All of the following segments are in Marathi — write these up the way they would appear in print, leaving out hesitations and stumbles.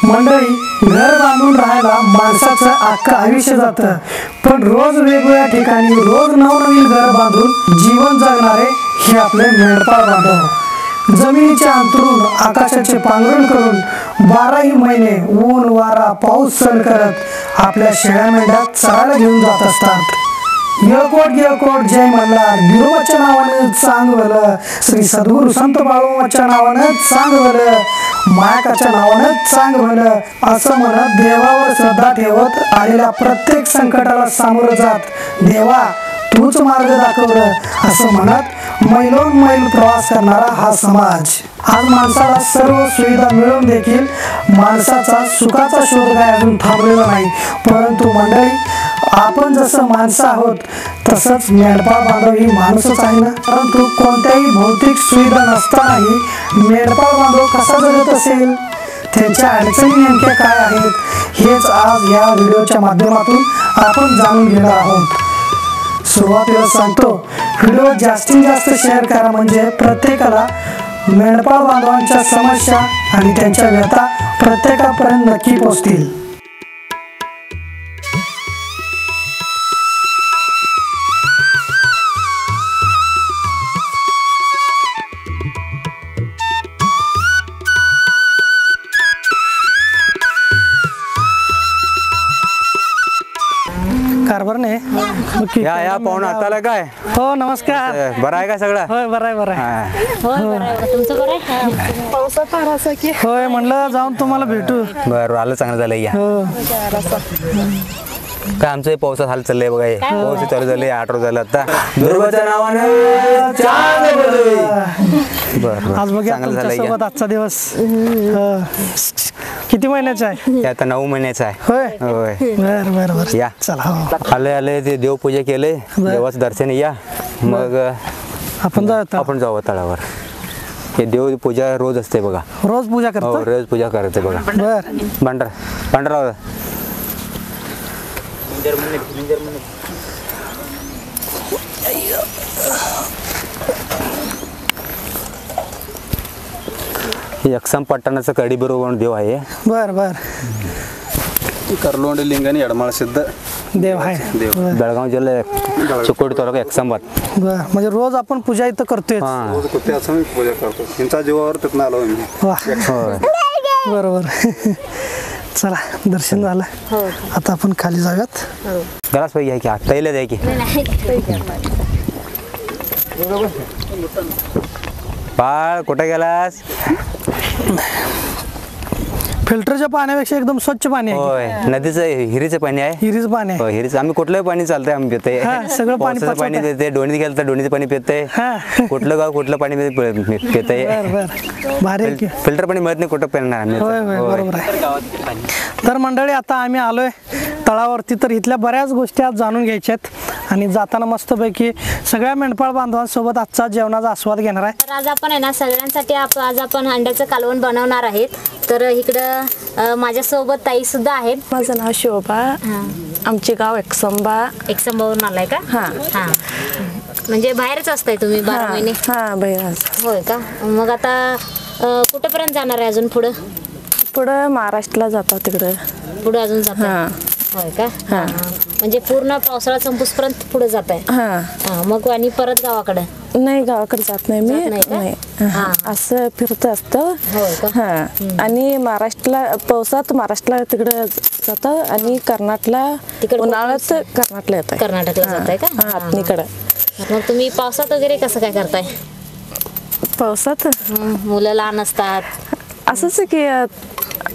मंडळी, घर बांधून राहायला माणसाचं अख्खं आयुष्य जातं, पण रोज वेगवेगळ्या ठिकाणी रोज नवनवीन घर बांधून जीवन जगणारे हे आपले मेंढपाळ बांधव. जमिनीचे अंतरून आकाशाचे पांघरण करून 12ही महिने ऊन वारा पाऊस सहन करत आपल्या शेळ्या मेंढ्या चरायला घेऊन जात असतात. येळकोट जय मल्हार, गिरोबाच्या नावानं सांग भलं, श्री सद्गुरु संत बाळूमाच्या नावानं सांग भलं, मायकाच्या नावानं सांग भलं असं म्हणत देवावर श्रद्धा ठेवत आलेल्या प्रत्येक संकटाला सामोरं जात देवा तूच मार्ग दाखवलं असं म्हणत मैलोन मैल प्रवास करणारा हा समाज. आज माणसाला सर्व सुविधा मिळून देखील माणसाचा सुखाचा शोध काय अजून थांबलेला नाही. परंतु मंडळी, आपण जसं माणसं आहोत तसंच मेंढपाळ बांधव ही माणूसच आहे ना. परंतु कोणत्याही भौतिक सुविधा नसतानाही मेंढपाळ बांधव कसा जगत असेल, त्यांच्या अडचणी नेमक्या काय आहेत हेच आज या व्हिडिओच्या माध्यमातून आपण जाणून घेणार आहोत. सुरुवातीला सांगतो, व्हिडिओ जास्तीत जास्त शेअर करा म्हणजे प्रत्येकाला मेंढपाळ बांधवांच्या समस्या आणि त्यांच्या व्यथा प्रत्येकापर्यंत नक्की पोहोचतील. कारभार नाही या पाहुणा आताला काय? हो नमस्कार. बरं आहे का सगळं? होय बरं आहे बरं आहे. तुमचं बरं आहे? पावसात फार की होय म्हणलं जाऊन तुम्हाला भेटू. बरं आलं, चांगलं झालं. या हो काय आमचं पावसात हाल चाललंय बघा. हे पाऊस चालू झाले, 8 रोज झालं आता. दुर्गाच्या नावानं चांगलं बोलतोय. बरं आज बघा चांगलं झालं. तुमच्यासोबत आजचा दिवस. किती महिन्याचा आहे? हे आता 9 महिन्याचा आहे. होय होय. बर बर बर या चला. हो आले ते देवपूजा केले, देवाचं दर्शन. या मग आपण जाऊ तळावर. हे देव पूजा रोज असते बघा. रोज पूजा करतो. हो रोज पूजा करायचे बघा. बर भांडारा यक्षम पट्टणाचं कडी बरोबर देव आहे. बर बर करलोंड लिंग आणि यडमाळ सिद्ध देव आहे. देव. बेळगाव जिल्हा चिकोडी तालुका यक्षांबाद. बर म्हणजे रोज आपण पूजा इथं करतोय. रोज कुठे असं मी पूजा करतो. त्यांच्या जीवावर तिथनं आलो मी. वा बरोबर. चला दर्शन झालं. आता आपण खाली जाऊयात. गलास पाहिजे आहे की आता येईल आहे की बाळ कुठे गेलास? फिल्टरच्या पाण्यापेक्षा एकदम स्वच्छ पाणी आहे. होय नदीचं हिरीचं पाणी आहे. हिरीच पाणी आहे. हो हिरीचं. आम्ही कुठलंही पाणी चालतंय आम्ही पितोय. सगळं पाणी पावसाचं पाणी पिते, डोणीत गेलं तर डोणीचं पाणी पितंय. कुठलं गाव कुठलं पाणी पितंय. बर बर भारी आहे की. फिल्टर पाणी मिळत नाही कुठं पिणार आम्ही. होय होय बरोबर आहे. तर मंडळी आता आम्ही आलोय तळावरती. तर इथल्या बऱ्याच गोष्टी आज जाणून घ्यायच्यात आणि जाताना मस्तपैकी सगळ्या मेंढपाळ बांधवांसोबत आजचा जेवणाचा आस्वाद घेणार आहे. तर आज आपण आहे ना सगळ्यांसाठी आज आपण अंड्याचं कालवण बनवणार आहेत. तर इकडं माझ्यासोबत ताई सुद्धा आहेत. माझं नाव शोभा, आमचे गाव एकसंबावरून आलाय का? हा हा म्हणजे बाहेरच असताय तुम्ही 12 महिने? हा बाहेर. होय का? मग आता कुठेपर्यंत जाणार आहे अजून पुढं महाराष्ट्राला जातो. तिकडं पुढे अजून जाताय? होय का? म्हणजे पूर्ण पावसाळा संपूसपर्यंत पुढे जात आहे. मग आणि परत गावाकडे? नाही गावाकडे जात नाही मी. नाही असं फिरत असतं. आणि महाराष्ट्राला पावसात महाराष्ट्राला तिकडे जातं आणि कर्नाटकला उन्हाळ्यात कर्नाटकला येत. कर्नाटकला जाताय का? हातनीकडं. मग तुम्ही पावसात वगैरे कसं काय करताय? पावसात मुलं लहान असतात असंच की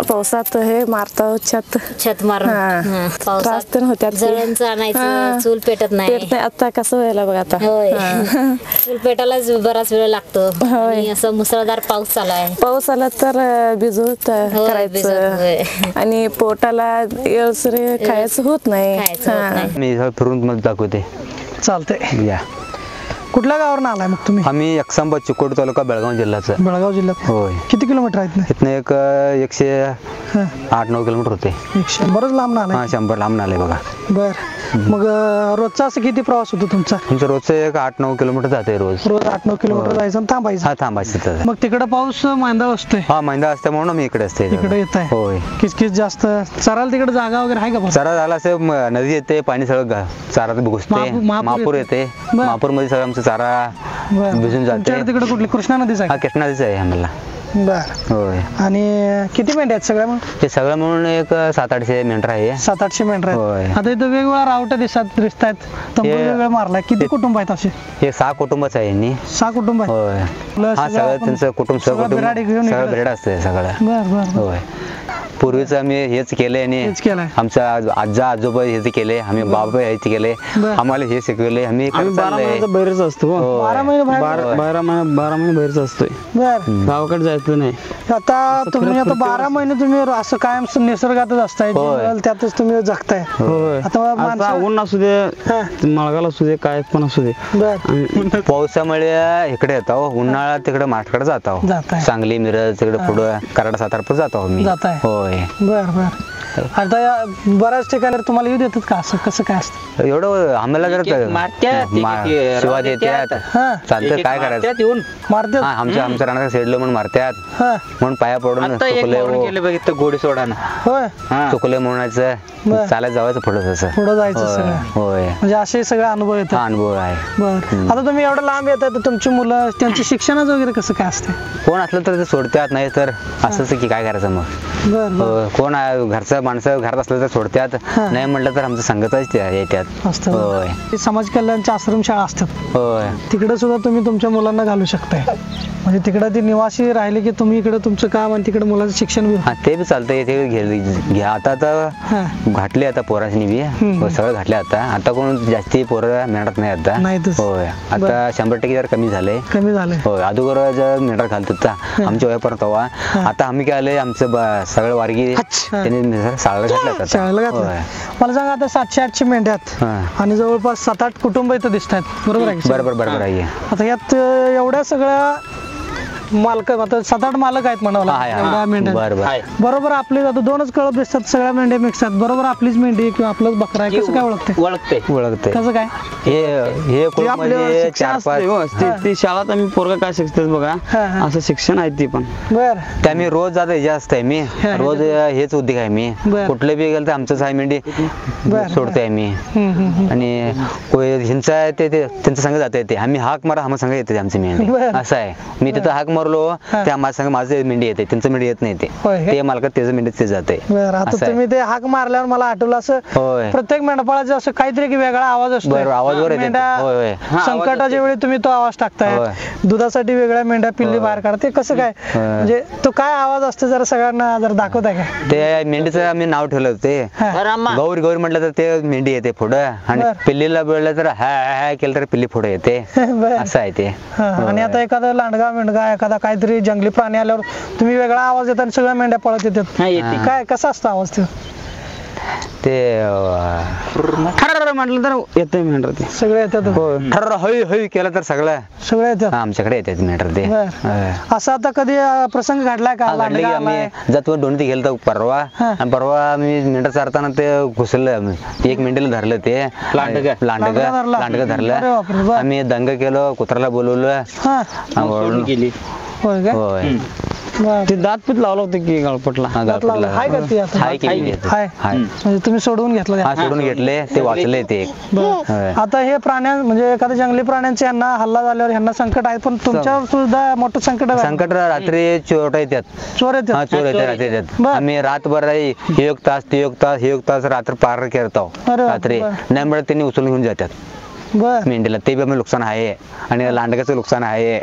पावसात हे मारतो छत मारून. त्रास तर होत्यात. जळणचं आणायचं, चूल पेटत नाही. आता कसं व्हायला बघा आता. होय चूल पेटायलाच बराच वेळ लागतो. असं मुसळधार पाऊस चालू आहे. पाऊस आला तर भिजवत करायचं आणि पोटाला येळसरे खायचं होत नाही. मी फिरून मग दाखवते. चालतंय. या कुठल्या गावावरून आलाय मग तुम्ही? आम्ही यक्षांबाद चिकोडी तालुका बेळगाव जिल्ह्याचं. बेळगाव जिल्ह्यात. होय. किती किलोमीटर आहेत? इथनं एक 108-9 किलोमीटर होते. बरंच लांब आलाय. 100 लांब आले बघा. बर मग रोजचा असं किती प्रवास होतो तुमचा? तुमचं रोजचं एक 8-9 किलोमीटर जाते रोज. रोज 8-9 किलोमीटर जायचं आणि थांबायचं. हा थांबायचं तिथं. मग तिकडे पाऊस मांदा असतोय, हा महिना असते म्हणून मी इकडे असते. इकडे येत आहे. होय. किचकिच जास्त चरायला तिकडे जागा वगैरे आहे का? चारा झाला असं नदी येते, पाणी सगळं चारा घुसते. महापूर येते. महापूर मध्ये सगळं आमचं चारा भिजून जाते. तिकडे कुठली कृष्णा नदीच आहे? हा कृष्णा नदीच आहे आम्हाला. बर. होय. आणि किती मेंढ्या आहेत सगळ्या? मग ते सगळं म्हणून एक 700-800 मेंढर आहे. 700-800 मेंढर होय. आहेत. आता इथं वेगवेगळ्या रावट्या दिसत आहेत, तंबू वेगवेगळं मारलाय. किती कुटुंब आहेत असे? हे 6 कुटुंबच आहे यांनी. 6 कुटुंब आहेत. होय. हा सगळं त्यांचं कुटुंब सगळं बिराड असते सगळं. बर बर. होय. पूर्वीच आम्ही हेच केलंय आणि आमच्या आजा आजोबा हेच केले, आम्ही बाबा हेच केले, आम्हाला हे शिकवले. आम्ही 12 महिन्याचा बाहेरच असतो. 12 महिने बारा महिने बाहेरच असतोय. बर. गावाकडे जायचं नाही. आता तुम्ही आता 12 महिने तुम्ही असं कायम निसर्गातच असताय, त्यातच तुम्ही जगताय. आता ऊन असू दे, मळगाला असू दे, काय पण असू दे. बर. पावसामुळे इकडे येतो, उन्हाळ्यात तिकडे माठकडे जातो. सांगली मिरज तिकडे पुढे कराड सातारा पण जातो मी. होय. बर बर. आता बऱ्याच ठिकाणी तुम्हाला येऊ देतात का? असं कसं काय असतं? एवढं आम्हाला जर शिवा देतात, चालतं काय करायचं? मारतात. आमच्या रानात सेडलं म्हणून मारतात, म्हणून पाया पडून चुकले गोडी सोडाना. होय. चुकले म्हणायचं, चालायला जावायचं पुढं तसं पुढं जायचं सगळं. होय. म्हणजे असे सगळे अनुभव येतात. अनुभव आहे. बर. आता तुम्ही एवढं लांब येतात, तर तुमची मुलं त्यांची शिक्षणाचं वगैरे कसं काय असते? कोण असलं तर ते सोडतात, नाही तर असंच की काय करायचं मग. बर. कोण घरचं माणसं घरात असलं तर सोडतात, नाही म्हटलं तर आमचं संगतच येतात. होय. समाज कल्याणच्या आश्रमशाळा असतात. होय. तिकडे सुद्धा तुम्ही तुमच्या मुलांना घालू शकताय. म्हणजे तिकडे ती निवासी राहिले की तुम्ही इकडे तुमचं काम आणि तिकडे मुलाचं शिक्षण ते बी चालतंय. ते घ्या आता घातले आता पोरांनी बी सगळं घातले. आता कोण जास्ती पोरं मिळत नाही आता. होय. आता 100% जर कमी झाले. होय. अगोदर मेंढर घालत होता आमच्या वयापर्यंत हवा. आता आम्ही काय आले, आमचं सगळं वारगी त्यांनी शाळेला घातलं. मला सांगा, आता 700-800 मेंढ्यात आणि जवळपास 7-8 कुटुंब इथं दिसत आहेत, बरोबर आहे? बरोबर आहे. आता यात एवढ्या सगळ्या मालक, आता 7-8 मालक आहेत म्हणावं मेंढ्या. बरोबर. आपली आता 2च कळप दिसतात, सगळ्या मेंढ्या मिक्स आहेत. बरोबर आपलीच मेंढी किंवा आपलंच बकरा आहे, कसं काय ओळखते? कसं काय? हे शाळेत आम्ही पोरगा काय शिकतात बघा, असं शिक्षण आहे. ती पण बर. ते आम्ही रोज जात जास्त आहे. मी रोज हेच उद्योग आहे. मी कुठले बी गेलं तर आमचंच आहे, मेंढी सोडते आहे मी. आणि ह्यांचं आहे ते त्यांचं संघ जाता येते, आम्ही हाक मारा आम्हाला संघ येते आमची मेंढी. असं आहे. मी तिथं हाक मारलो, त्या माझ्या संघ माझं मेंढी येते, त्यांचं मेंढी येत नाही. ते मालकात त्याचं मेंढी ते जाते. आता तुम्ही ते हाक मारल्यावर मला आठवलं, असं प्रत्येक मेंढपाळाचं असं काहीतरी वेगळा आवाज असतो. आवाजवर संकटाच्या वेळी तुम्ही तो आवाज टाकताय, दुधासाठी वेगळ्या मेंढ्या पिल्ली बाहेर काढते, कसं काय? म्हणजे तो काय आवाज असतो, जरा सगळ्यांना जर दाखवताय का? ते मेंढीचं आम्ही नाव ठेवलं होते, गौरी म्हटलं तर ते मेंढी येते पुढं, आणि पिल्लीला बोललं तर हाय केलं तर पिल्ली पुढे येते. असं आहे ते. आणि आता एखादा लांडगा मेंढगा, एखादा काहीतरी जंगली प्राणी आल्यावर तुम्ही वेगळा आवाज येतात, सगळ्या मेंढ्या पळत येतात. काय कसा असतो आवाज ते म्हटलं तर येते मेंढर. ते सगळे येतात. ठर हळू केलं तर सगळे येतात आमच्याकडे येतात मेंढर. ते असं आता कधी प्रसंग घडलाय का? आम्ही जातो दोन्ही गेलो परवा, आणि परवा मी मेंढर चारताना ते घुसलं, एक मेंढीला धरलं, ते लांडग धरलं. आम्ही दंग केलो, कुत्र्याला बोलवलं, होय. ते दात पीत लावलं होतं की गळपटला. म्हणजे तुम्ही सोडवून घेतलं? सोडून घेतले, ते वाचले ते. आता हे प्राण्या म्हणजे एखाद्या जंगली प्राण्यांचे यांना हल्ला झाल्यावर यांना संकट आहे, पण तुमच्यावर सुद्धा मोठं संकट रात्री चोर येतात. चोर येतात. आम्ही रातभर एक तास ते एक तास रात्र पार करतो रात्री, नाही म्हणत त्यांनी उचलून घेऊन जातात मेंढीला. ते बी आम्ही नुकसान आहे, आणि लांडगाचं नुकसान आहे.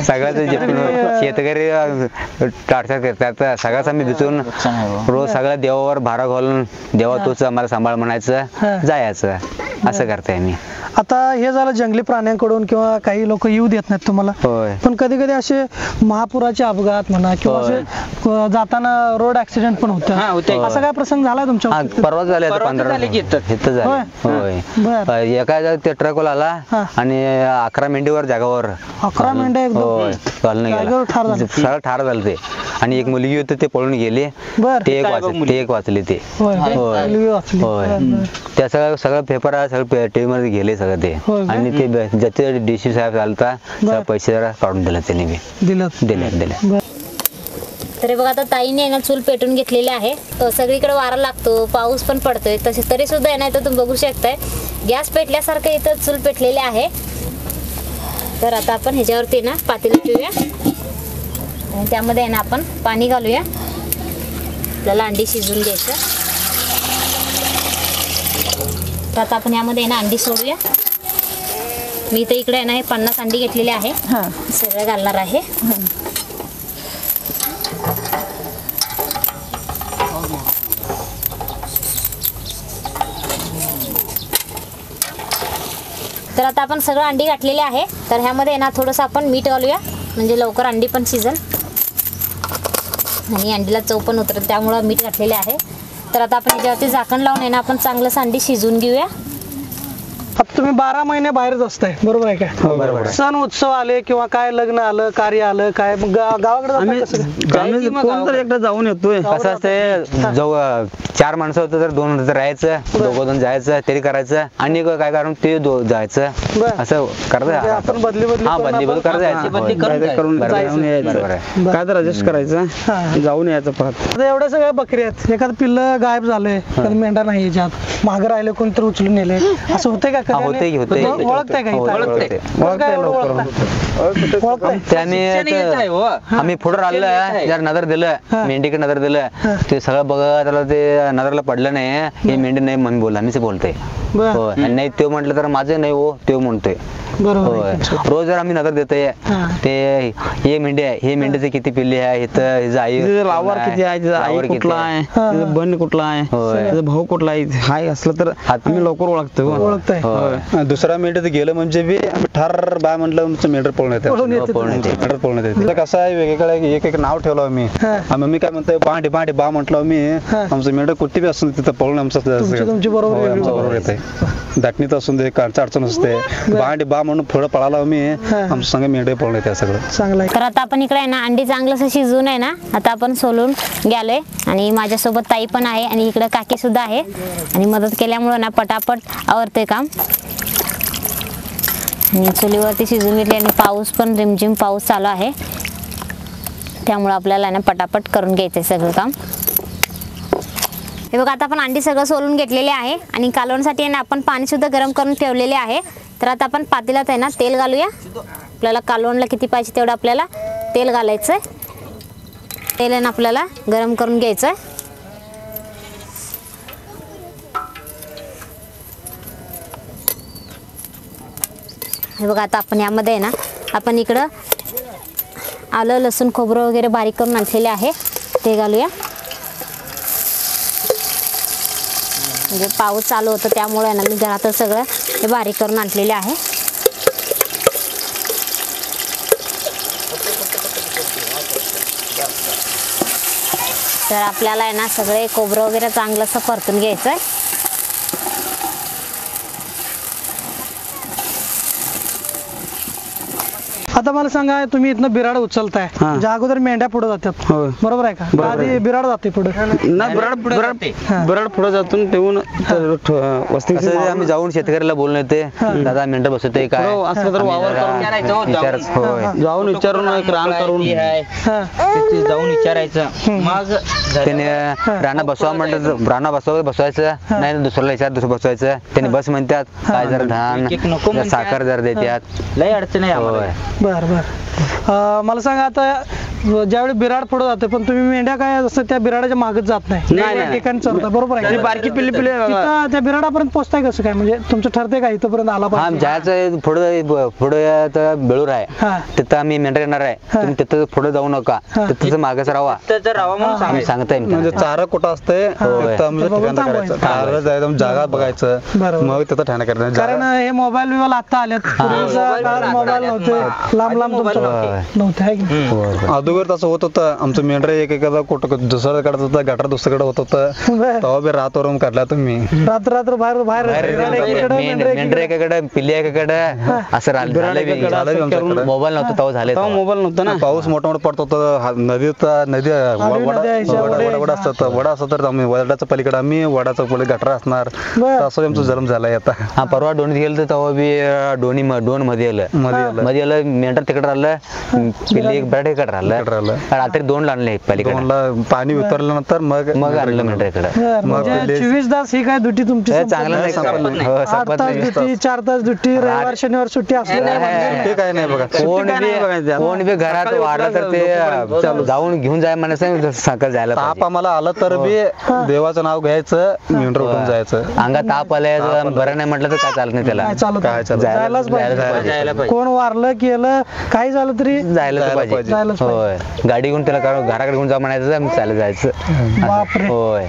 सगळ्याच शेतकरी टाळछाळ करतात, सगळ्याच आम्ही भिजून रोज सगळ्या देवावर भारा घालून, देवा तूच आम्हाला सांभाळ म्हणायचं, जायचं, असं करताय आम्ही. आता हे झालं जंगली प्राण्यांकडून, किंवा काही लोक येऊ देत नाहीत तुम्हाला. पण कधी कधी असे महापुराचे अपघात म्हणा, किंवा असे जाताना रोड ऍक्सिडेंट पण होतं, असा काय प्रसंग झाला तुमच्या? परवा झाले 15 एका ते ट्रकला आला आणि 11 मेंढीवर जागावर 11 मेंढ्या ठार झालं ते. आणि एक मुलगी होती, ते पळून गेली. बर ते एक वाचले ते होय होय. रेल्वे वाचली होय. बर, बर. त्या सगळं पेपर आहे सगळं टीव्ही मध्ये गेले सगळं ते होय का? आणि ते ज्याचे डीसी साहेब चालता सगळं पैसे जरा काढून दिला त्यांनी बी दिलं दिले तरी बघा आता ताईने आहे ना चूल पेटून घेतलेली आहे. सगळीकडे वारा लागतो, पाऊस पण पडतोय, तरी सुद्धा आहे ना इथं तुम्ही बघू शकताय गॅस पेटल्यासारखं इथं चूल पेटलेले आहे. तर आता आपण ह्याच्यावरती ना पातेलं ठेवूया आणि त्यामध्ये आहे ना आपण पाणी घालूया. आपल्याला अंडी शिजवून घ्यायचं. तर आता आपण यामध्ये आहे ना अंडी सोडूया. मी इथं इकडे आहे ना हे 50 अंडी घेतलेली आहे. सगळं घालणार आहे. तर आता आपण सगळं अंडी घातलेले आहे. तर ह्यामध्ये ना थोडंसं आपण मीठ घालूया म्हणजे लवकर अंडी पण शिजेल आणि अंडीला चव पण उतरेल, त्यामुळं मीठ घातलेले आहे. तर आता आपण ह्याच्यावरती झाकण लावून आहे ना आपण चांगलंसं अंडी शिजवून घेऊया. आता तुम्ही 12 महिने बाहेरच असताय बरोबर आहे का? सण उत्सव आले किंवा काय लग्न आलं कार्य आलं काय मग गावाकडे आम्ही कोण तर एकदा जाऊन येतोय. कसं असते जवळ 4 माणसं होतं तर 2 होतं तर राहायचं, 2 जायचं तरी करायचं आणि काय कारण ते जायचं असं करत आपण बदली बदली करायचं करून जाऊन यायचं, काय तर ऍडजस्ट करायचं, जाऊन यायचं परत. आता एवढ्या सगळ्या बकरी आहेत, एखादं पिल्लं गायब झालंय, एखादं मेंढा नाही याच्यात मागं राहिले कोणतरी उचलून नेले, असं होतंय का? होते ओळखताय का? आम्ही पुढे राहिलं जर नजर दिलं मेंढीकडे नजर दिलं ते सगळं बघत आलं, ते नजरला पडलं नाही हे मेंढी नाही म्हणून बोल आम्हीच बोलतोय. नाही तो म्हटलं तर माझं नाही हो तो म्हणतोय. रोज जर आम्ही नजर देतोय ते हे मेंढी आहे, हे मेंढीचे किती पिल्ली आहे, इथं आई लावर किती आहे, आई कुठला आहे, बन कुठला आहे, भाऊ कुठला आहे, हाय असलं तर आम्ही लवकर ओळखतो. दुसरा मेंढ्यात गेलं म्हणजे बी आम्ही ठार बा म्हटलं आमचं मेंढर पळून येते मेंढर पळून येते. कसं आहे वेगवेगळं एक नाव ठेवलं आम्ही मी काय म्हणतोय भांडी भांडी बा म्हटलं आम्ही आमचं मेंढर कुठे बी असून तिथं पळून आमचं बरोबर येते. दाटणीत असून दे काढचा अडचण असते भांडी बा म्हणून पुढं पळाला आम्ही आमचं संग मेंढे पळून येते सगळं चांगलं. तर आता आपण इकडे आहे ना अंडी चांगलं शिजून आहे ना आता आपण सोलून गेलोय आणि माझ्यासोबत ताई पण आहे आणि इकडे काकी सुद्धा आहे आणि मदत केल्यामुळे ना पटापट आवरते काम. आणि चुलीवरती शिजून घेतली आणि पाऊस पण रिमझिम पाऊस चालू आहे त्यामुळे आपल्याला ना पटापट करून घ्यायचं सगळं काम. हे बघा आता आपण अंडी सगळं सोलून घेतलेले आहे आणि कालवण्यासाठी ना आपण पाणी सुद्धा गरम करून ठेवलेले आहे. तर आता आपण पातेल्यात आहे ना तेल घालूया. आपल्याला कालवणला किती पाहिजे तेवढं आपल्याला तेल घालायचं आहे. तेल आहे ना आपल्याला गरम करून घ्यायचं आहे. हे बघा आता आपण यामध्ये आहे ना आपण इकडं आलं लसूण खोबरं वगैरे बारीक करून आणलेले आहे ते घालूया. म्हणजे पाऊस चालू होतं त्यामुळे ना मी घरातच सगळं हे बारीक करून आणलेले आहे. तर आपल्याला आहे ना सगळे खोबरं वगैरे चांगलंसं परतून घ्यायचं आहे. आता मला सांगा तुम्ही इथनं बिराड उचलताय ज्या अगोदर मेंढ्या पुढे जातात बरोबर आहे का? आधी बिराड जाते पुढे बराड पुढे जातून ठेवून वस्ती आम्ही जाऊन शेतकऱ्याला बोलून येते दादा मेंढर बसवते काय असलं तर वावर जाऊन विचारून एक रान करून जाऊन विचारायचं मग त्याने राणा बसवा म्हटलं राणा बसवायचं नाही दुसऱ्याला विचार दुसरं बसवायचं त्याने बस म्हणतात काय जर धान जर साखर जर देतात लय अडचण आहे. बर बर मला सांगा आता ज्यावेळी बिराड पुढे जाते पण तुम्ही मेंढ्या काय असतं त्या बिराडाच्या मागच जात नाही ठिकाणी चरता बरोबर आहे. बारकी पिल्ली त्या बिराडापर्यंत पोहोचताय कसं काय म्हणजे तुमचं ठरते का इथपर्यंत आला पाहिजे? जायचं पुढे बेळूर आहे तिथं आम्ही मेंढर येणार आहे तुम्ही तिथं पुढे जाऊ नका तिथं मागच राहा आम्ही सांगताय म्हणजे चारा कुठं असते जागा बघायचं मग तिथं ठाणा करायचं. कारण हे मोबाईल बिबाईल आता आलेत मोबाईल नव्हते लांब लांब नव्हते अगोदर तसं होत होतं आमचं मेंढर एकेकादा कुठं दुसरं काढत होतं गटर दुसरीकडे होत होतं तेव्हा बी रातवरून काढला तुम्ही रात्र रात्र बाहेर मेंढर एकाकडे पिल्ली एकाकडे असं झालं मोबाईल नव्हतं तेव्हा झाले मोबाईल नव्हता ना पाऊस मोठा मोठा पडत होता नदी वडा असत तर आम्ही वडाच्या पलीकडे आम्ही वडाचा पलीकडे गटर असणार असं आमचा जन्म झालाय आता. हा परवा डोणीत गेलं तर तेव्हा बी दोन मध्ये आलं मेंढर तिकडे राहिलं पिल्ली एक बराट इकडे राहिलं रात्री 2 आणले पलीकडे पाणी उतरल्यानंतर मग आणलं मेंढर इकडे. मग 24 तास ही काय ड्युटी तुमची चांगलं नाही 8 तास ड्युटी 4 तास ड्युटी रविवार शनिवार सुट्टी असली काय नाही बघा कोण बी घरात वाढलं तर ते जाऊन घेऊन जाय म्हणायचं साखर जायला ताप आम्हाला आलं तर बी देवाचं नाव घ्यायचं मेंढर उठून जायचं. अंगात ताप आलाय बरं नाही म्हटलं तर काय चालत नाही त्याला काय जायलाच पाहिजे. कोण वारलं केलं काही झालं तरी जायला पाहिजे. होय गाडी घेऊन त्याला घराकडे घेऊन जा म्हणायचं चालत जायचं. होय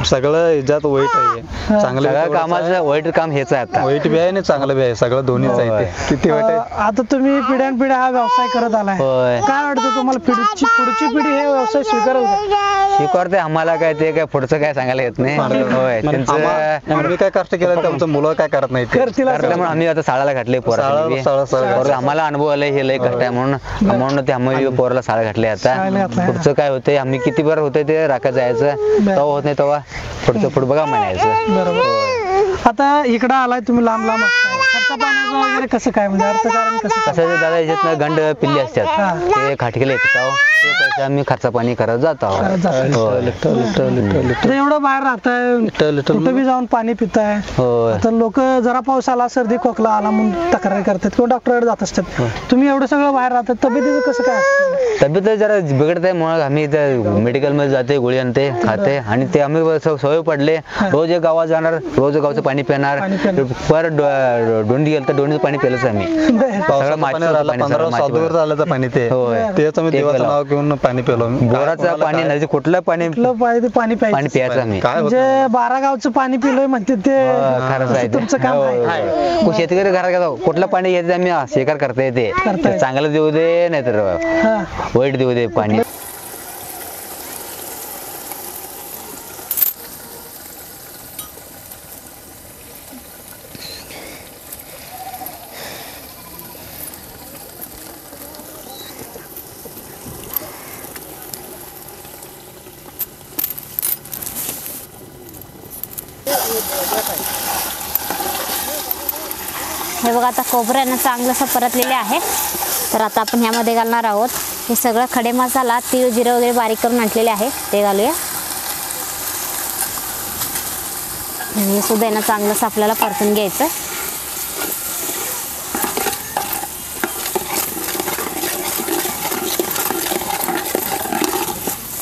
सगळं ह्याच्यात वाईट आहे चांगलं कामाचं वाईट काम हेच आहे आता. वाईट बी आहे आणि चांगलं बी आहे सगळं दोन्हीच आहे ते. किती वाईट आहे. आता तुम्ही पिढ्यानपिढ्या हा व्यवसाय करत आलाय काय वाटतं तुम्हाला पुढची पिढी हे व्यवसाय स्वीकारेल का? स्वीकारते आम्हाला काय ते काय पुढचं काय सांगायला येत नाही. होय त्यांचं आम्ही काय कष्ट केलं तर आमचं मुलं काय करत नाही म्हणून आम्ही आता शाळेला घातले पोराला आम्हाला अनुभव आलाय हे लय कष्ट आहे म्हणून ते आम्ही पोराला शाळा घातले आता. पुढचं काय होतंय आम्ही किती बरं होतंय ते राखत जायचं तेव्हा होत नाही तेव्हा पुढचं बघा म्हणायचं. बरोबर. आता इकडं आलाय तुम्ही लांब खर्च पाण्याचं वगैरे कसं काय म्हणजे अर्थकारण कसं दादा याच्यात गंड पिल्ली असतात ते खाटकेला येतात ते पैसे आम्ही खर्च पाणी करत जातो. एवढं बाहेर राहताय कुठं बी जाऊन पाणी पिताय तर लोक जरा पाऊस आला सर्दी खोकला आला म्हणून तक्रार करतात किंवा डॉक्टरकडे जात असतात. तुम्ही एवढं सगळं बाहेर राहतात तब्येतीचं कसं काय असतं? तब्येत जरा बिघडत आहे म्हणून आम्ही मेडिकल मध्ये जाते गोळी आणते खाते आणि ते आम्ही सवय पडले रोज एक गावात जाणार रोज गावचं पाणी पिणार पर दोंडी गेलं तर दोंडीचं पाणी पिलंच आम्ही सगळं पाणी तेच आम्ही देवाचं नाव घेऊन पाणी पिलो. बोराचं पाणी नाही कुठलं पाणी प्यायचं आम्ही म्हणजे 12 गावचं पाणी पिलोय म्हणते ते खरंच आहे तुमचं काम आहे. शेतकरी घरात गेलो कुठलं पाणी घ्यायचं आम्ही स्वीकार करता येते चांगलं देऊ दे नाही तर वाईट देऊ दे पाणी. हे बघा आता खोबऱ्यानं चांगलंसं परतलेले आहे तर आता आपण ह्यामध्ये घालणार आहोत हे सगळं खडे मसाला तीळ जिरं वगैरे बारीक करून आणलेले आहे ते घालूया. हे सुद्धा ना चांगलंसं आपल्याला परतून घ्यायचं.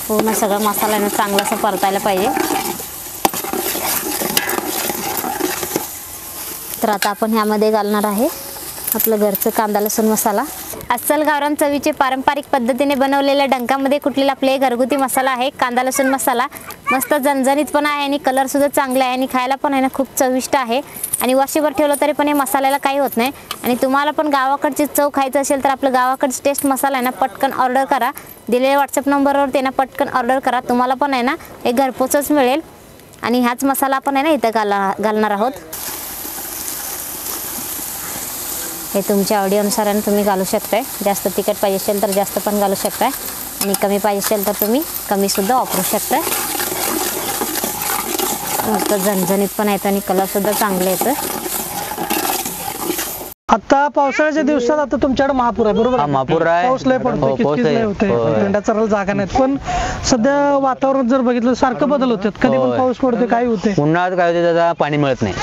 पूर्ण सगळं मसाल्यानं चांगलंसं परतायला पाहिजे. तर आता आपण ह्यामध्ये घालणार आहे आपलं घरचं कांदा लसूण मसाला. अस्सल गावरान चवीचे पारंपरिक पद्धतीने बनवलेल्या डंकामध्ये कुटलेला आपले घरगुती मसाला आहे कांदा लसूण मसाला. मस्त झणझणीत पण आहे आणि कलर सुद्धा चांगला आहे आणि खायला पण आहे ना खूप चविष्ट आहे आणि वर्षभर ठेवलं तरी पण हे मसाल्याला काही होत नाही. आणि तुम्हाला पण गावाकडची चव खायचं असेल तर आपलं गावाकडची टेस्ट मसाला आहे ना पटकन ऑर्डर करा. दिलेल्या व्हॉट्सअप नंबरवर ते ना पटकन ऑर्डर करा तुम्हाला पण आहे ना हे घरपोचच मिळेल. आणि हाच मसाला आपण आहे ना इथं घालणार आहोत. हे तुमच्या आवडीनुसार तुम्ही घालू शकताय. जास्त तिखट पाहिजे असेल तर जास्त पण घालू शकताय आणि कमी पाहिजे असेल तर तुम्ही कमी सुद्धा वापरू शकताय. मस्त झणझणीत पण येतं आणि कलर सुद्धा चांगले येतं. आता पावसाळ्याच्या दिवसात आता तुमच्याकडे महापूर आहे बरोबर? महापूर आहे पाऊस लय पडतो किचकिच लय होते पेंडा चरायला जागा नाहीत. पण सध्या वातावरण जर बघितलं सारखं बदल होतात कधी पण पाऊस पडते काही होते. उन्हाळ्यात काय होते त्याचा पाणी मिळत नाही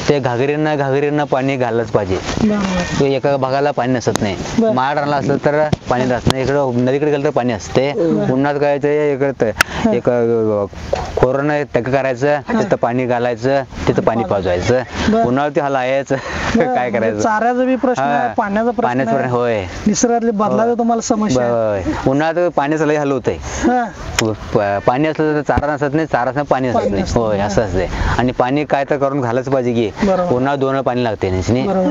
ते घागरींना पाणी घाललंच पाहिजे. एका भागाला पाणी नसत नाही माड राहिला असलं तर पाणी राहत नाही. इकडं नदीकडे गेलं तर पाणी असते. उन्हाळ्यात काय ते इकडं एक खोरण टक करायचं तिथं पाणी घालायचं तिथं पाणी पाजवायचं. उन्हाळ्यात हाला यायचं काय करायचं चाऱ्याचा बी प्रश्न आहे, पाण्याचा प्रश्न आहे, होय निसर्गातली बदलावे तुम्हाला समस्या आहे. होय. उन्हाळ्यात पाण्याचं लय हाल होतंय. पाणी असलं तर चारा नसत नाही, चारा असलं पाणी नसत नाही. होय असं असते. आणि पाणी काय तर करून घालायच पाहिजे की उन्हाळ्यात 2 पाणी लागते.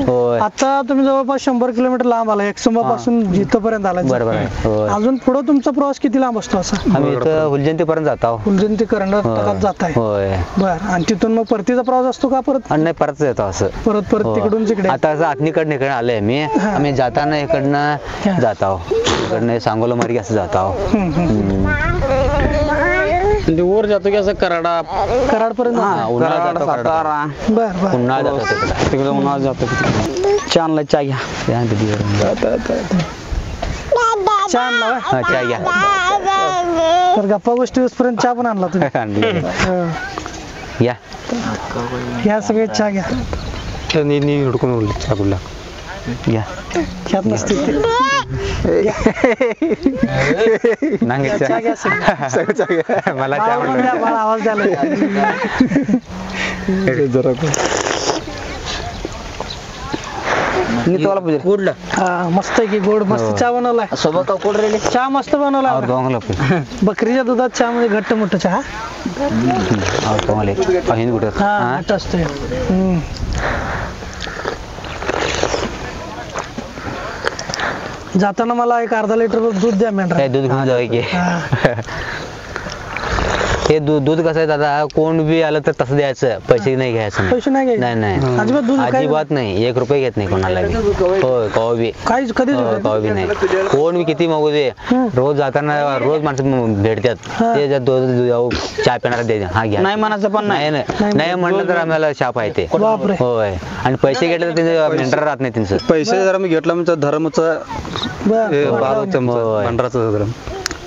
होय. आता तुम्ही जवळपास 100 किलोमीटर लांब आला एकसंबा पासून जिथपर्यंत आला. बरोबर आहे. होय. अजून पुढे तुमचा प्रवास किती लांब असतो असा? आम्ही इथं हुलजंती पर्यंत जातो. हुलजंती कर्नाटकात जात आहे. होय. बर. आणि तिथून मग परतीचा प्रवास असतो का परत? नाही परत येतो असं परत तिकडून तिकडे. आता असं आतनीकडनं इकडे आलोय आम्ही जाताना इकडनं जात आहो, इकडनं सांगोला मार्गे असं जात आहो. वर जातो की असं कराड पर्यंत. उन्हाळ्यात जातो सातारा. बर. उन्हाळ्यात जातो तिकडे उन्हाळ्यात जातो. चहा आणला, चहा घ्या. चहा आणला होय? चहा घ्या. तर गप्पा गोष्टी पर्यंत चहा पण आणला तुम्ही. या घ्या सगळे चहा घ्या. हुडकून उरली चाकूला घ्या. ह्यात नसते ते. नाही चहा घ्या सगळे. मला बाळाला द्या, बाळा आवाज द्यायला. जरा कुठलं हा मस्त आहे की गोड मस्त चहा बनवलाय. सोबत कोण रेले चहा मस्त बनवला. बकरीच्या दुधात चहा म्हणजे घट्ट मोठं चहा. हा घट्ट असतोय. जाताना मला एक अर्धा लिटर दूध द्या मेंढरा. दूध घेऊन जाऊ की. हे दूध कसं आहे दादा, कोण बी आलं तर तसं द्यायचं, पैसे नाही घ्यायचं. पैसे नाही घ्यायचे? नाही अजिबात दूध अजिबात नाही. 1 रुपये घेत नाही कोणाला बी. होय कवा बी काहीच कधीच कवा बी नाही. कोण बी किती मागू दे, रोज जाताना रोज माणसं भेटतात. ते चहा पिणार द्यायचं, हा घ्या. नाही म्हणायचं पण नाही नाही म्हणलं तर आम्हाला शाप आहे ते. होय. आणि पैसे घेतले तर त्यांचे मेंढर राहत नाही त्यांचं. पैसे जर मी घेतला म्हणजे धर्मचं भांडराचं धर्म.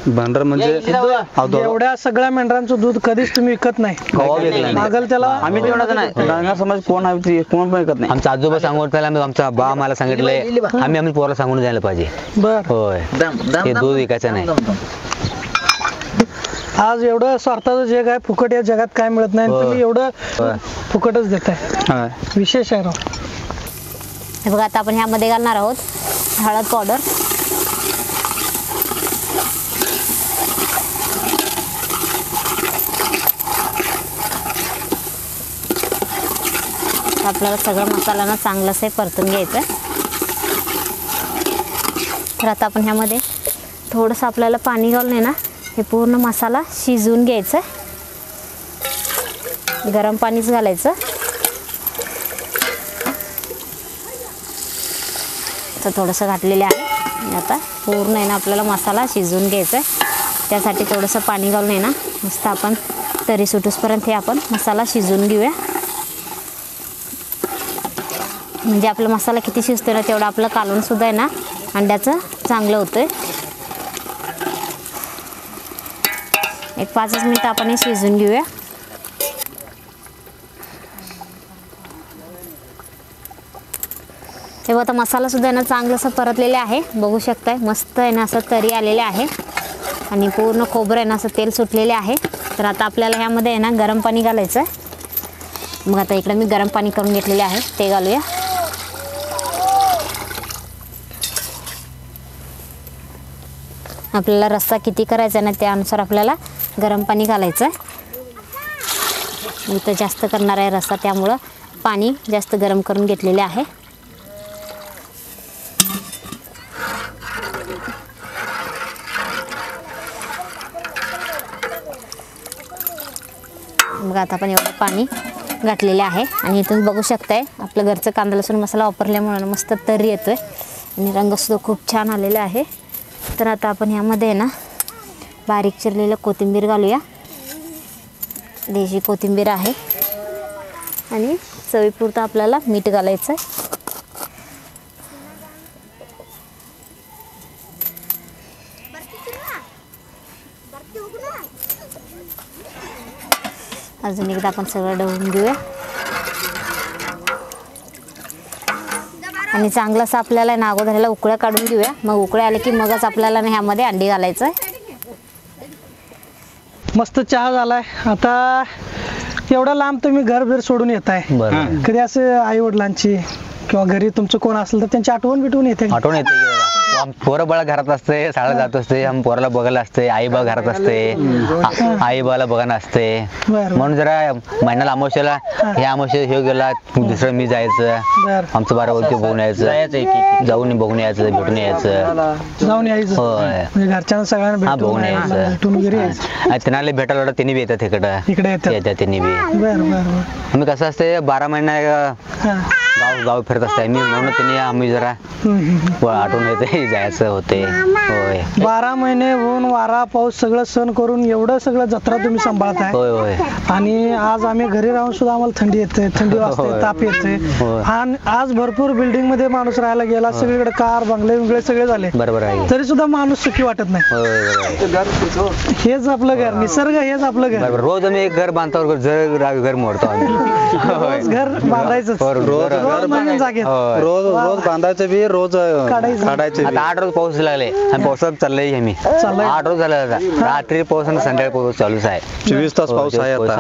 भांडार म्हणजे एवढ्या सगळ्या मेंढरांचं दूध कधीच तुम्ही विकत नाही. मागल त्याला आम्ही तेवढं नाही. समज कोण आहे कोण पण विकत नाही. आमचा आजोबा सांगून त्याला आमचा बा आम्हाला सांगितलंय, आम्ही पोराला सांगून द्यायला पाहिजे. बर. होय. हे दूध विकायचं नाही. आज एवढं स्वार्थाचं जग आहे, फुकट या जगात काय मिळत नाही, तुम्ही एवढं फुकटच देताय. विशेष आहे राव. हे बघा आता आपण ह्यामध्ये घालणार आहोत हळद पावडर. आपल्याला सगळं मसाला चांगलं असं परतून घ्यायचं. तर आता आपण ह्यामध्ये थोडंसं आपल्याला पाणी घालून आहे ना हे पूर्ण मसाला शिजवून घ्यायचं. गरम पाणीच घालायचं. तर थोडंसं घातलेलं आहे. आता पूर्ण आहे ना आपल्याला मसाला शिजवून घ्यायचा आहे. त्यासाठी थोडंसं पाणी घालून आहे ना मस्त आपण तरी सुटूसपर्यंत हे आपण मसाला शिजवून घेऊया. म्हणजे आपला मसाला किती शिजतो ना तेवढं आपलं कालवण सुद्धा आहे ना अंड्याचं चांगलं होतंय. एक 5 मिनिटं आपण हे शिजवून घेऊया. तेव्हा आता मसाला सुद्धा आहे ना चांगलं असं परतलेलं आहे. बघू शकताय मस्त आहे ना असं तरी आलेले आहे आणि पूर्ण खोबरं आहे ना असं तेल सुटलेले आहे. तर आता आपल्याला ह्यामध्ये आहे ना गरम पाणी घालायचं आहे. मग आता इकडे मी गरम पाणी करून घेतलेले आहे ते घालूया. आपल्याला रस्सा किती करायचा ना त्यानुसार आपल्याला गरम पाणी घालायचं आहे. मी तर जास्त करणार आहे रस्सा, त्यामुळं पाणी जास्त गरम करून घेतलेले आहे. मग आता आपण एवढं पाणी घातलेले आहे आणि इथून बघू शकताय आपलं घरचं कांदा लसूण मसाला वापरल्यामुळे मस्त तरी येतोय आणि रंगसुद्धा खूप छान आलेला आहे. तर आता आपण ह्यामध्ये ना बारीक चिरलेलं कोथिंबीर घालूया. देशी कोथिंबीर आहे आणि चवीपुरतं आपल्याला मीठ घालायचं आहे. अजून एकदा आपण सगळं ढवळून घेऊया आणि चांगलं असं आपल्याला ना अगोदर ह्याला उकळ्या काढून घेऊया. मग उकळ्या आले की मगच आपल्याला ना ह्यामध्ये अंडी घालायचं आहे. मस्त चहा झालाय. आता एवढा लांब तुम्ही घर सोडून येताय, कधी असं आई वडिलांची किंवा घरी तुमचं कोण असेल तर त्यांची आठवण बिटवून येते. आठवण येते की दादा. पोरं बाळा घरात असते, शाळा जात असते, आम्ही पोराला बघायला असते, आई बा घरात असते, आई बाला बघायला असते. म्हणून जरा महिन्याला अमावस्याला ह्या अमावस्या हे गेला दुसरं मी जायचं, आमचं बारा बोलते बघून यायचं, जाऊन बघून यायचं, भेटून यायचं, जाऊन यायचं. होय घरच्यांना सगळ्यांना बघून यायचं. भेटून वगैरे यायचं. त्यांना भेटायला त्यांनी बी येतात इकडे येतात त्यांनी बी. आम्ही कसं असते 12 महिना गाव गाव फिरत असते मी, म्हणून त्यांनी आम्ही जरा आठवण येते जायचं होते. होय 12 महिने ऊन वारा पाऊस सगळं सण करून एवढं सगळं जत्रा तुम्ही सांभाळताय. होय होय. आणि आज आम्ही घरी राहून सुद्धा आम्हाला थंडी येते, थंडी वाजते, ताप येते. आणि आज भरपूर बिल्डिंग मध्ये माणूस राहायला गेला, सगळीकडे कार बंगले बिंगले सगळे झाले, बरोबर आहे. तरी सुद्धा माणूस सुखी वाटत नाही. हेच आपलं घर, निसर्ग हेच आपलं घर. रोज आम्ही एक घर बांधतो, घर मोडतो आम्ही. घर बांधायचं रोज रोज बांधायचं बी रोज काढायचं. आता 8 रोज पाऊस लागले आणि पावसात चाललंय आम्ही. 8 रोज झाला आता. रात्री पाऊस आणि संध्याकाळी पाऊस चालूच आहे. 24 तास पाऊस आहे आता.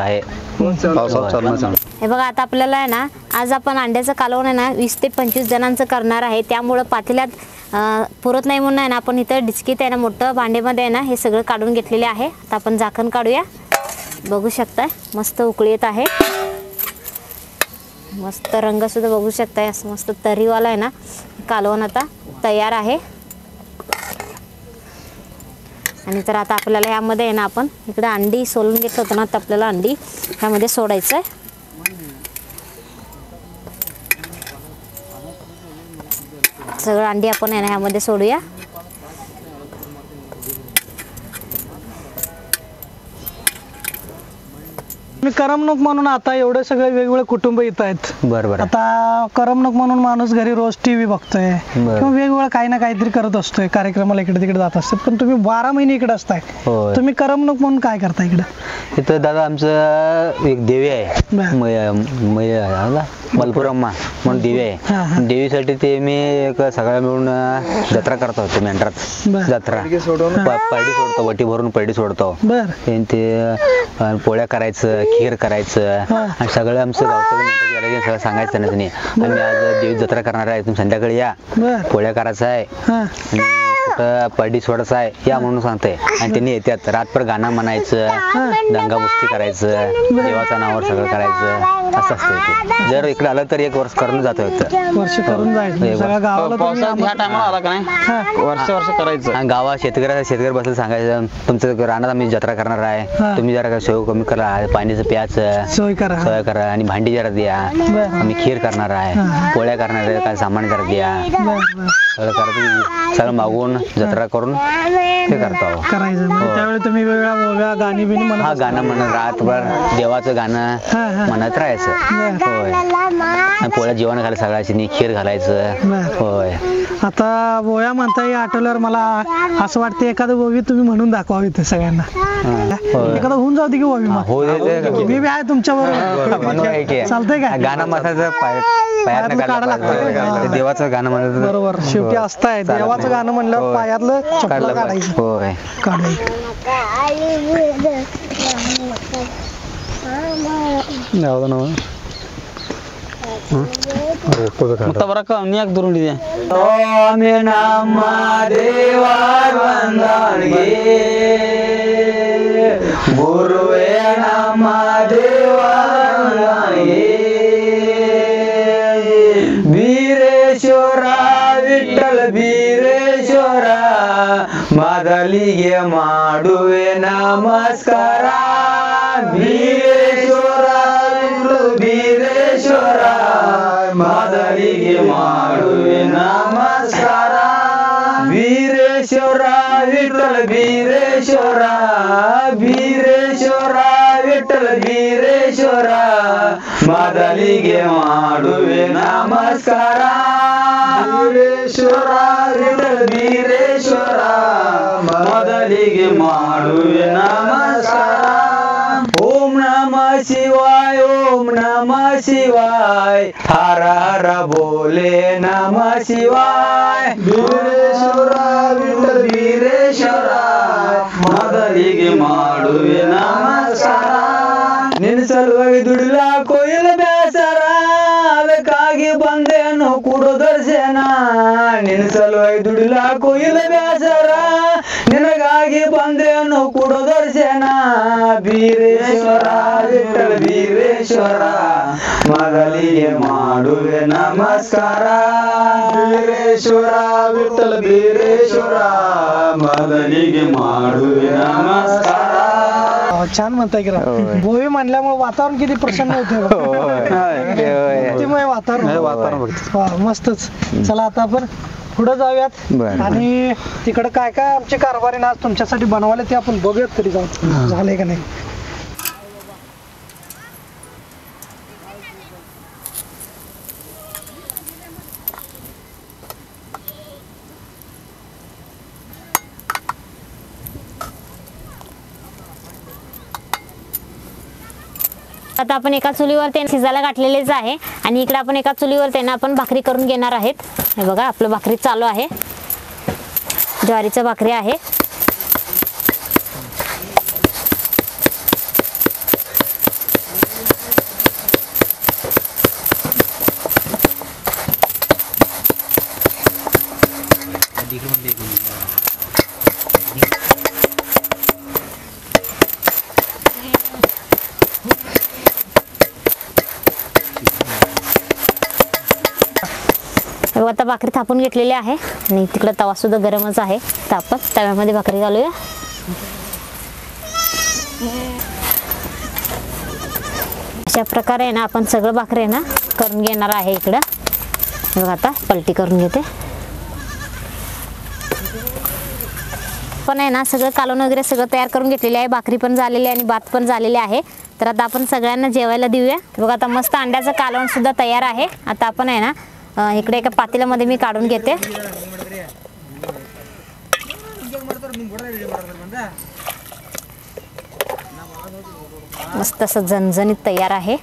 पावसात चालणार. हे बघा आता आपल्याला आहे ना, आज आपण अंड्याचं कालवण आहे ना 20 ते 25 जणांचं करणार आहे. त्यामुळं पातेल्यात पुरत नाही म्हणून आहे ना आपण इथं डिचकीत आहे ना मोठं भांडेमध्ये आहे ना हे सगळं काढून घेतलेले आहे. आता आपण झाकण काढूया. बघू शकताय मस्त उकळी येत आहे, मस्त रंग सुद्धा बघू शकताय, असं मस्त तरीवाला आहे ना कालवण आता तयार आहे. आणि तर आता आपल्याला ह्यामध्ये आहे ना आपण इकडे अंडी सोलून घेतलं होतं ना, तर आपल्याला अंडी ह्यामध्ये सोडायचं आहे. सगळं अंडी आपण आहे ना ह्यामध्ये सोडूया. करमणूक म्हणून आता एवढे सगळे वेगवेगळे कुटुंब येत आहेत. बरोबर. आता करमणूक म्हणून माणूस घरी रोज टीव्ही बघतोय किंवा वेगवेगळं काही ना काहीतरी करत असतोय, कार्यक्रमाला इकडे तिकडे जात असतात. पण तुम्ही 12 महिने इकडे असताय, तुम्ही करमणूक म्हणून काय करता इकडे? इथं दादा आमचं एक देवी आहे, मलपुरम्मा म्हणून देवी आहे. देवीसाठी ते मी एक सगळ्या मिळून जत्रा करतो होतो, मेंढरात जत्रा. पैडी सोडतो, वटी भरून पैडी सोडतो. ते पोळ्या करायचं, खीर करायचं आणि सगळं आमचं गावचं सगळं सांगायचं त्यांना. त्यांनी आम्ही आज देवी जत्रा करणार आहे, तुम्ही संध्याकाळी या, पोळ्या करायचं आहे आणि कुठं पैडी सोडायचं आहे या म्हणून सांगते. आणि त्यांनी येतात. रातभर गाणं म्हणायचं, दंगाबुस्ती करायचं, देवाच्या नावावर सगळं करायचं, असं असतं. जर इकडे आलं तर 1 वर्ष करून जातो. वर्ष करून जायचं गावात शेतकरी बसलं सांगायचं तुमचं रानात आम्ही जत्रा करणार आहे, तुम्ही जरा सोय कमी करा, पाण्याचं प्यायचं सोय करा आणि भांडी जरा द्या, आम्ही खीर करणार आहे, पोळ्या करणार आहे, काय सामान जरा द्या, सगळं करतो. सगळं मागून जत्रा करून ते करतो. त्यावेळी तुम्ही वेगळ्या गाणी बिणी गाणं म्हणत रातभर देवाचं गाणं म्हणत राहायचं. होय. आणि पोळ्या जेवण घालायचं, सगळ्याची खीर घालायचं. होय. आता बोया म्हणताय आठवल्यावर मला असं वाटतं एखादं ओवी तुम्ही म्हणून दाखवावी ते सगळ्यांना. एखादं होऊन जाऊ दे की ओवी, मी बी आहे तुमच्या बरोबर, चालतंय का? गाणं म्हणायचं देवाचं गाणं म्हणायचं. बरोबर. शेवटी असताय देवाचं गाणं म्हणलं पायातलं चप्पल काढायचं. होय. बरं का मी एक दुरून दिली बीरेश्वरा विठ्ठल बीरेश्वरा ಮಾದಲಿಗೆ ಮಾಡುವೆ ನಮಸ್ಕಾರ ಬೀರೇಶ್ವರ ಬೀರೇಶ್ವರ ಮಾದಲಿಗೆ ಮಾಡುವೆ ನಮಸ್ಕಾರ ವೀರೇಶ್ವರ ವಿಠಲ ವೀರೇಶ್ವರ ವೀರೇಶ್ವರ ವಿಠಲ ವೀರೇಶ್ವರ ಮಾದಲಿಗೆ ಮಾಡುವೆ ನಮಸ್ಕಾರ ವೀರೇಶ್ವರ ವಿಠಲ ವೀರೇಶ್ವರ ಮೊದಲಿಗೆ ಮಾಡುವೆ ನಮಸ್ಕಾರ ಓಂ ನಮಃ ಶಿವಾಯ ಓಂ ನಮಃ ಶಿವಾಯ ಹರ ಹರ ಬೋಲೆ ನಮಃ ಶಿವಾಯ ವೀರೇಶ್ವರ ವಿಠಲ ವೀರೇಶ್ವರ ಮೊದಲಿಗೆ ಮಾಡುವೆ ನಮಸ್ಕಾರ ನಿನ್ನ ಸಲುವಾಗಿ ದುಡಿಲ ಕೊಯ್ಲ ಬೇಸರ ಅದಕ್ಕಾಗಿ ಬಂದೇನು ಇಲ್ಲ ಕೊಯ್ಲ ಬ್ಯಾಸರ ನಿನಗಾಗಿ ಬಂದೇನು ಕೊಡು ದರ್ಶನ ಬೀರೇಶ್ವರ ವಿಠಲ ಬೀರೇಶ್ವರ ಮಗಳಿಗೆ ಮಾಡುವೆ ನಮಸ್ಕಾರ ಬೀರೇಶ್ವರ ವಿಠಲ ಬೀರೇಶ್ವರ ಮಗಳಿಗೆ ಮಾಡುವೆ नमस्कार छान म्हणताय की भोवी म्हणल्यामुळे वातावरण किती प्रसन्न होते वातावरण मस्तच. चला आता आपण पुढे जाऊयात आणि तिकडे काय काय आमचे कारभारी आज तुमच्यासाठी बनवायला ते आपण बघूयात कधी जाऊन झालंय का नाही. आता आपण एका चुलीवर ते शिजायला घातलेलेच आहे आणि इकडे आपण एका चुलीवर त्यांना आपण भाकरी करून घेणार आहेत. हे बघा आपलं भाकरी चालू आहे, ज्वारीच्या भाकरी आहे. आता भाकरी थापून घेतलेली आहे आणि तिकडे तवा सुद्धा गरमच आहे. तर आपण तव्यामध्ये भाकरी घालूया. अशा प्रकारे आहे ना आपण सगळं भाकरी आहे ना करून घेणार आहे. इकडं बघा आता पलटी करून घेते. पण आहे ना सगळं कालवण वगैरे सगळं तयार करून घेतलेले आहे. भाकरी पण झालेली आहे आणि भात पण झालेले आहे. तर आता आपण सगळ्यांना जेवायला देऊया. बघा आता मस्त अंड्याचं कालवण सुद्धा तयार आहे. आता आपण आहे ना इकडे एका पातेल्यामध्ये मी काढून घेते. मस्त असं झणझणीत तयार आहे.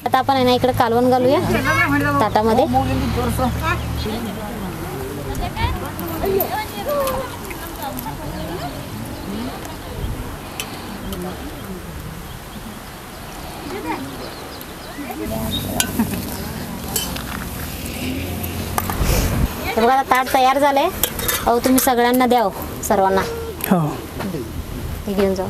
आता आपण आहे ना इकडे कालवण घालूया ताटामध्ये. बघा आता ताट तयार झालंय. अहो तुम्ही सगळ्यांना द्या, सर्वांना हे घेऊन जाऊ.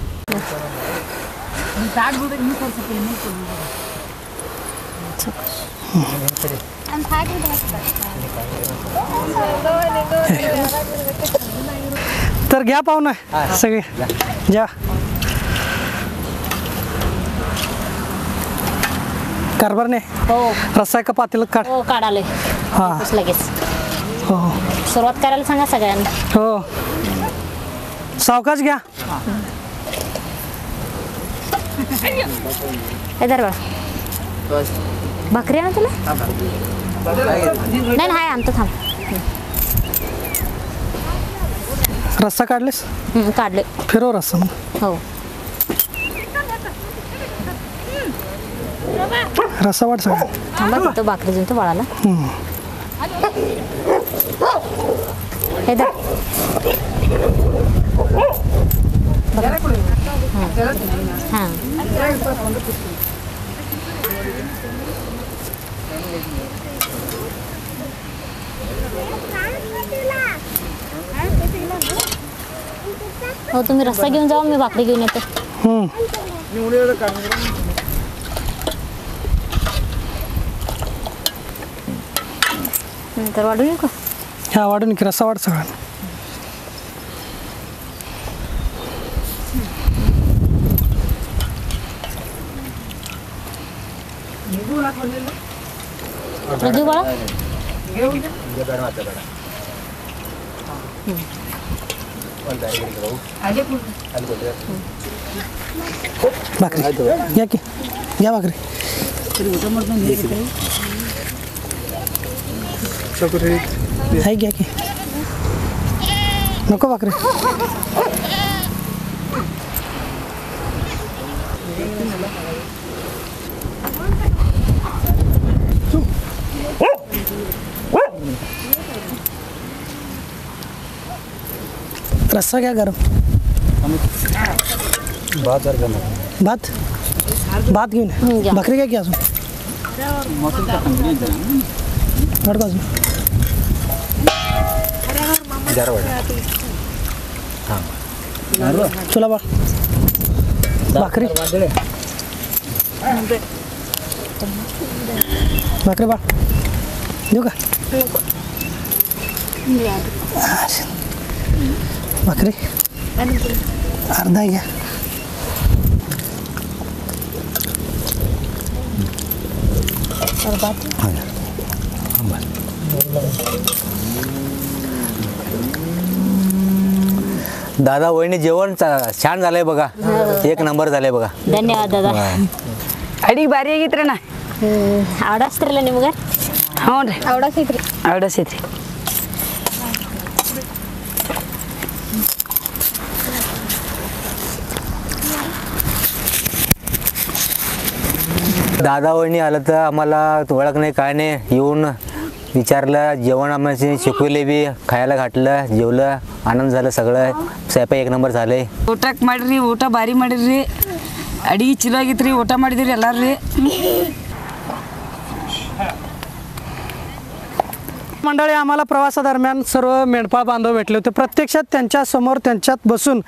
तर घ्या पाहुणा सगळे जा. कारभारने हो रस्सा का पातेलं काढ. हो काढालोय. हा लगेच हो सुरुवात करायला सांगा सगळ्यांना. हो सावकाश घ्या. इधर बघ भाकरी आहे ना तुला. नाही नाही आणतो थांब. रस्सा काढलेस. काढले. फिरव रस्सा. हो रस्सा वाट सगळं. थांबा तिथं भाकरी देऊन तो बाळाला. हे धर. हां हो तुम्ही रस्सा घेऊन जावा, मी भाकरी घेऊन येते. तर वाढून येऊ का. ह्या वाढून की रस्सा वाढ सगळं. रजू बाळा भाकरी घ्या की घ्या भाकरी. हाय घ्या की नको भाकरी. रस्सा क्या गरम भात जर भात भात घेऊन घ्या. भाकरी काय की अजून वाढ का अजून जरा वाढ. चला बा भाकरी भाकरी बा देऊ का भाकरी अर्धा घ्या दादा वहिनी जेवण छान झालंय बघा. एक नंबर झालंय बघा. ಧನ್ಯವಾದ दादा. ಅಡಿಗೆ ಭಾರಿ ಆಗೈತ್ರಿ ಅಣ್ಣ. ಆಡಸ್ತಿರಲ್ಲ ನಿಮ್ಗೆ? ಹ್ಞೂ ರೀ ಆಡಸೈತ್ರಿ. ಆಡಸೈತ್ರಿ. दादा वहिनी आलं तर आम्हाला ओळख नाही काय नाही येऊन विचारलं जेवण आम्हाला शिकवले बी खायला घातलं जेवलं आनंद झालं सगळं स्वयंपाक एक नंबर झालंय. ಊಟಕ್ಕೆ ಮಾಡಿರಿ ಊಟ ಭಾರಿ ಮಾಡಿರಿ ಅಡಿಗೆ ಚಲೋ ಆಗೈತ್ರಿ ಊಟ ಮಾಡಿದ್ರಿ ಎಲ್ಲಾರು ರೀ. मंडळी आम्हाला प्रवासादरम्यान सर्व मेंढपाळ बांधव भेटले होते. प्रत्यक्षात त्यांच्या समोर त्यांच्यात बसून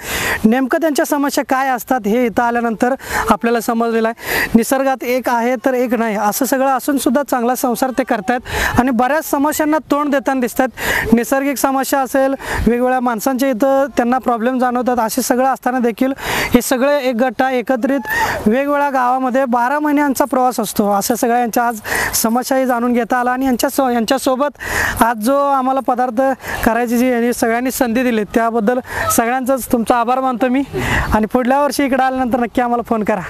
नेमकं त्यांच्या समस्या काय असतात हे इथं आल्यानंतर आपल्याला समजलेलं आहे. निसर्गात एक आहे तर एक नाही असं सगळं असून सुद्धा चांगला संसार ते करतायत आणि बऱ्याच समस्यांना तोंड देताना दिसतात. नैसर्गिक समस्या असेल वेगवेगळ्या माणसांच्या इथं त्यांना प्रॉब्लेम जाणवतात असे सगळं असताना देखील हे सगळे एक गट्टा एकत्रित वेगवेगळ्या गावामध्ये 12 महिन्यांचा प्रवास असतो. असं सगळ्या यांच्या आज समस्याही जाणून घेता आला आणि यांच्यासोबत आज जो आम्हाला पदार्थ करायची जी यांनी सगळ्यांनी संधी दिली त्याबद्दल सगळ्यांचाच तुमचा आभार मानतो मी. आणि पुढल्या वर्षी इकडे आल्यानंतर नक्की आम्हाला फोन करा.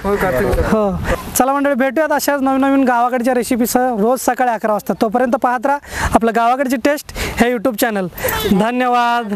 हो चला मंडळी भेटूयात अशाच नवीन नवीन गावाकडच्या रेसिपीसह रोज सकाळी 11 वाजता. तोपर्यंत पाहत राहा आपलं गावाकडची टेस्ट हे यूट्यूब चॅनल. धन्यवाद.